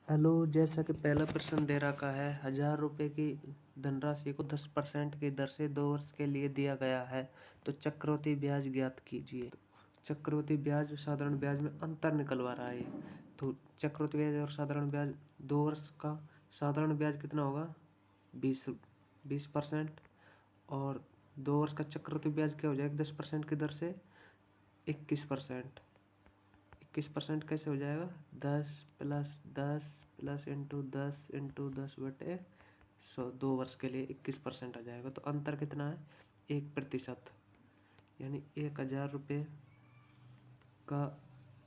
Hello, जैसा कि पहला प्रश्न दे रखा है, 1000 रुपये की धनराशि को 10% की दर से 2 वर्ष के लिए दिया गया है, तो चक्रवृद्धि ब्याज ज्ञात कीजिए। चक्रवृद्धि ब्याज और साधारण ब्याज में अंतर निकलवा रहा है। तो चक्रवृद्धि ब्याज और साधारण ब्याज 2 वर्ष का साधारण ब्याज कितना होगा? 20%। और 2 वर्ष का चक्रवृद्धि ब्याज क्या हो जाएगा? 10% की दर से 21%। 21% कैसे हो जाएगा? 10 + 10 + इंटू 10 × 10 × 10/100। 2 वर्ष के लिए 21% आ जाएगा। तो अंतर कितना है? 1%। यानी 1000 रुपये का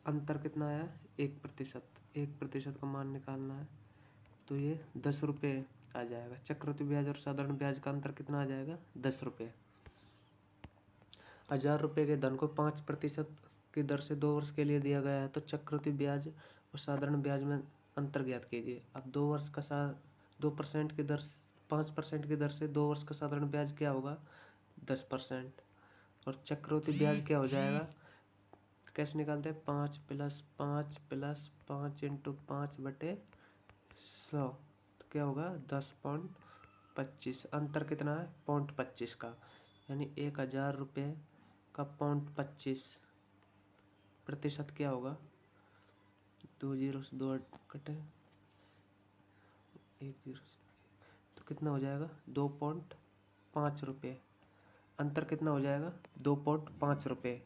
अंतर कितना आया? 1%। 1% का मान निकालना है तो ये 10 रुपये आ जाएगा। चक्रवृद्धि ब्याज और साधारण ब्याज का अंतर कितना आ जाएगा? 10 रुपये। 1000 रुपये के धन को 5% की दर से 2 वर्ष के लिए दिया गया है, तो चक्रवृद्धि ब्याज और साधारण ब्याज में अंतर ज्ञात कीजिए। अब 2% की दर 5% की दर से 2 वर्ष का साधारण ब्याज क्या होगा? 10%। और चक्रवृद्धि ब्याज क्या हो जाएगा? कैसे निकालते हैं? 5 + 5 + 5 × 5/100। तो क्या होगा? 10.25। अंतर कितना है? 0.25 का। यानी 1000 रुपये का 0.25% क्या होगा? 2 0 से 2 कटे 1 0 तो कितना हो जाएगा? 2.5 रुपये। अंतर कितना हो जाएगा? 2.5 रुपये।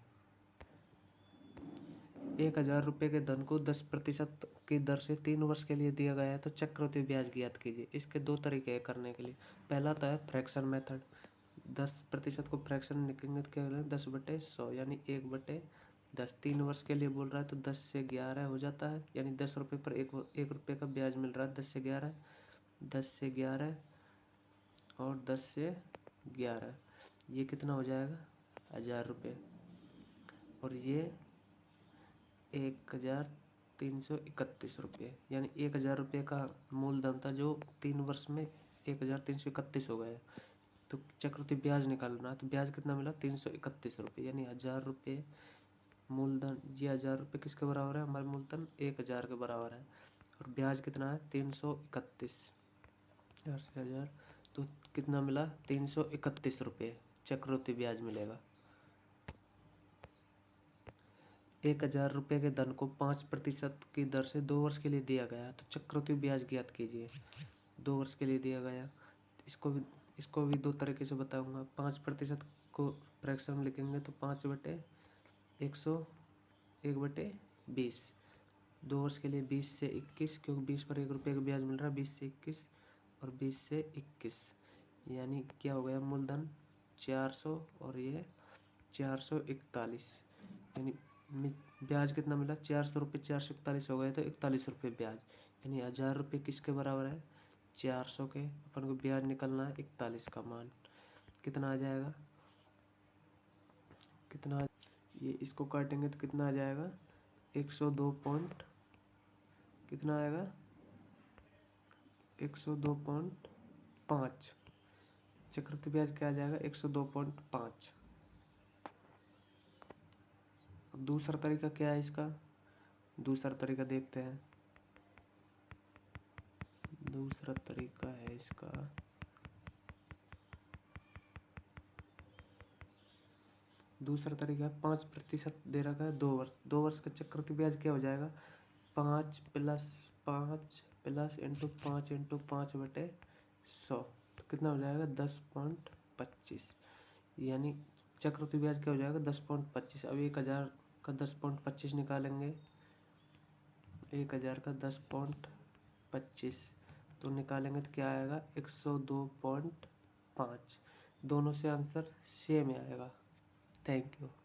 1000 रुपये के धन को 10% की दर से 3 वर्ष के लिए दिया गया है, तो चक्रवृद्धि ब्याज ज्ञात कीजिए। इसके 2 तरीके हैं करने के लिए। पहला तो है फ्रैक्शन मेथड। 10% को फ्रैक्शन में लिखेंगे तो क्या करेंगे? 10/100 यानी 1/10। 3 वर्ष के लिए बोल रहा है तो 10 से 11 हो जाता है। यानी 10 रुपये पर 1 रुपये का ब्याज मिल रहा है। 10 से 11 और 10 से 11 ये कितना हो जाएगा? 1000 रुपये। और ये 1331 रुपये। यानी 1000 रुपये का मूलधन था जो 3 वर्ष में 1331 हो गया। तो चक्रवृद्धि ब्याज निकालना है तो ब्याज कितना मिला? 331 रुपये। यानी 1000 रुपये मूलधन। ये 1000 रुपये किसके बराबर है? हमारे मूलधन 1000 के बराबर है। और ब्याज कितना है? 331। 1000 तो कितना मिला? 331 रुपये चक्रवृद्धि ब्याज मिलेगा। 1000 रुपये के धन को 5% की दर से 2 वर्ष के लिए दिया गया, तो चक्रवृद्धि ब्याज ज्ञात कीजिए। 2 वर्ष के लिए दिया गया। इसको भी 2 तरीके से बताऊंगा। 5% को फ्रैक्शन में लिखेंगे तो 5/100 1/20। 2 वर्ष के लिए 20 से 21, क्योंकि 20 पर 1 रुपये का ब्याज मिल रहा है। 20 से 21 और 20 से 21 यानी क्या हो गया? मूलधन 400 और ये 441। यानी ब्याज कितना मिला? 400 रुपये। 441 हो गए तो 41 रुपये ब्याज। यानी 1000 रुपये किसके बराबर है? 400 के। अपन को ब्याज निकलना है 41 का मान। कितना आ जाएगा? कितना? ये इसको काटेंगे तो कितना आ जाएगा? 102 पॉइंट कितना आएगा? 102.5। चक्रवृद्धि ब्याज क्या आ जाएगा? 102.5। अब दूसरा तरीका क्या है इसका? दूसरा तरीका देखते हैं। दूसरा तरीका है इसका। दूसरा तरीका 5% दे रखा है 2 वर्ष। 2 वर्ष का चक्रवृद्धि ब्याज क्या हो जाएगा? 5 + 5 + इंटू 5 × 5/100। तो कितना हो जाएगा? 10.25। यानी चक्रवृद्धि ब्याज क्या हो जाएगा? 10.25। अब 1000 का 10.25 निकालेंगे। 1000 का 10.25 तो निकालेंगे तो क्या आएगा? 102.5। दोनों से आंसर सेम आएगा। Thank you.